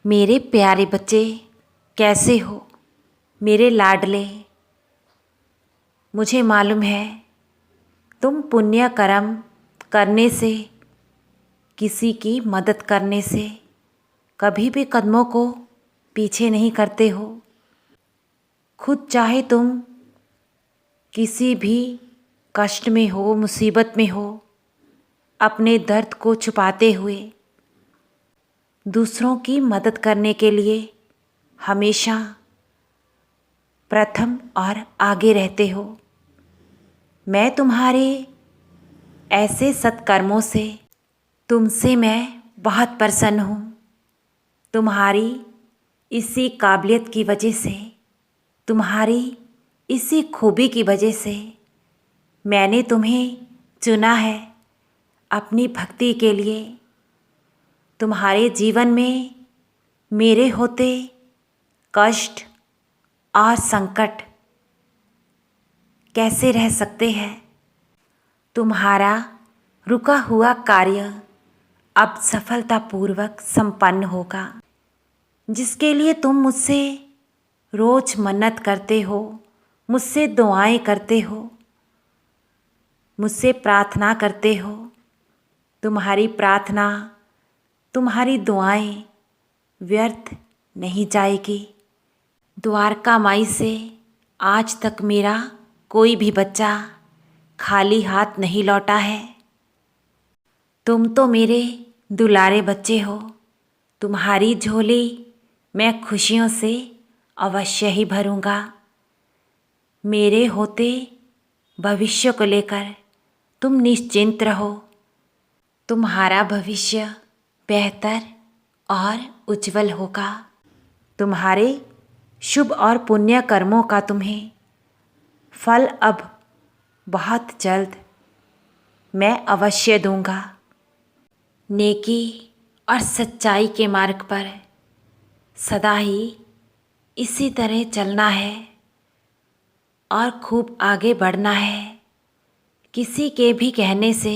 मेरे प्यारे बच्चे, कैसे हो मेरे लाडले। मुझे मालूम है तुम पुण्य कर्म करने से, किसी की मदद करने से कभी भी कदमों को पीछे नहीं करते हो। खुद चाहे तुम किसी भी कष्ट में हो, मुसीबत में हो, अपने दर्द को छुपाते हुए दूसरों की मदद करने के लिए हमेशा प्रथम और आगे रहते हो। मैं तुम्हारे ऐसे सत्कर्मों से, तुमसे मैं बहुत प्रसन्न हूँ। तुम्हारी इसी काबिलियत की वजह से, तुम्हारी इसी खूबी की वजह से मैंने तुम्हें चुना है अपनी भक्ति के लिए। तुम्हारे जीवन में मेरे होते कष्ट और संकट कैसे रह सकते हैं। तुम्हारा रुका हुआ कार्य अब सफलतापूर्वक संपन्न होगा, जिसके लिए तुम मुझसे रोज मन्नत करते हो, मुझसे दुआएं करते हो, मुझसे प्रार्थना करते हो। तुम्हारी प्रार्थना, तुम्हारी दुआएं व्यर्थ नहीं जाएगी। द्वारका माई से आज तक मेरा कोई भी बच्चा खाली हाथ नहीं लौटा है। तुम तो मेरे दुलारे बच्चे हो। तुम्हारी झोली मैं खुशियों से अवश्य ही भरूंगा। मेरे होते भविष्य को लेकर तुम निश्चिंत रहो। तुम्हारा भविष्य बेहतर और उज्जवल होगा। तुम्हारे शुभ और पुण्य कर्मों का तुम्हें फल अब बहुत जल्द मैं अवश्य दूंगा। नेकी और सच्चाई के मार्ग पर सदा ही इसी तरह चलना है और खूब आगे बढ़ना है। किसी के भी कहने से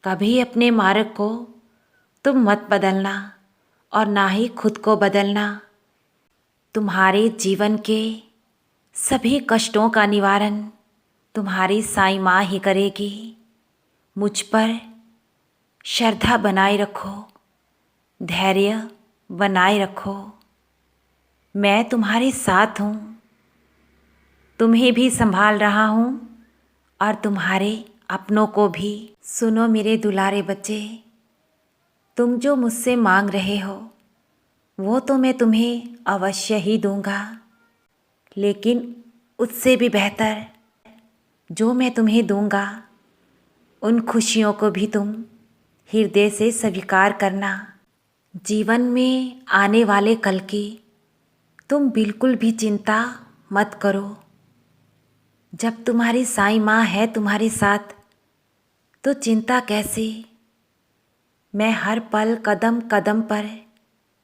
कभी अपने मार्ग को तुम मत बदलना और ना ही खुद को बदलना। तुम्हारे जीवन के सभी कष्टों का निवारण तुम्हारी साईं माँ ही करेगी। मुझ पर श्रद्धा बनाए रखो, धैर्य बनाए रखो। मैं तुम्हारे साथ हूँ, तुम्हें भी संभाल रहा हूँ और तुम्हारे अपनों को भी। सुनो मेरे दुलारे बच्चे, तुम जो मुझसे मांग रहे हो वो तो मैं तुम्हें अवश्य ही दूंगा, लेकिन उससे भी बेहतर जो मैं तुम्हें दूंगा उन खुशियों को भी तुम हृदय से स्वीकार करना। जीवन में आने वाले कल की तुम बिल्कुल भी चिंता मत करो। जब तुम्हारी साईं माँ है तुम्हारे साथ तो चिंता कैसी। मैं हर पल कदम कदम पर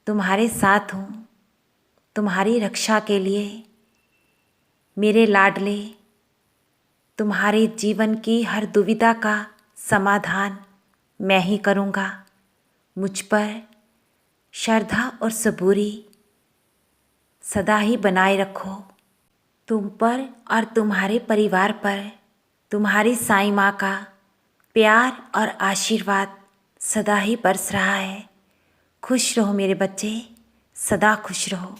तुम्हारे साथ हूँ, तुम्हारी रक्षा के लिए। मेरे लाडले, तुम्हारे जीवन की हर दुविधा का समाधान मैं ही करूँगा। मुझ पर श्रद्धा और सबूरी सदा ही बनाए रखो। तुम पर और तुम्हारे परिवार पर तुम्हारी साईं माँ का प्यार और आशीर्वाद सदा ही बरस रहा है। खुश रहो मेरे बच्चे, सदा खुश रहो।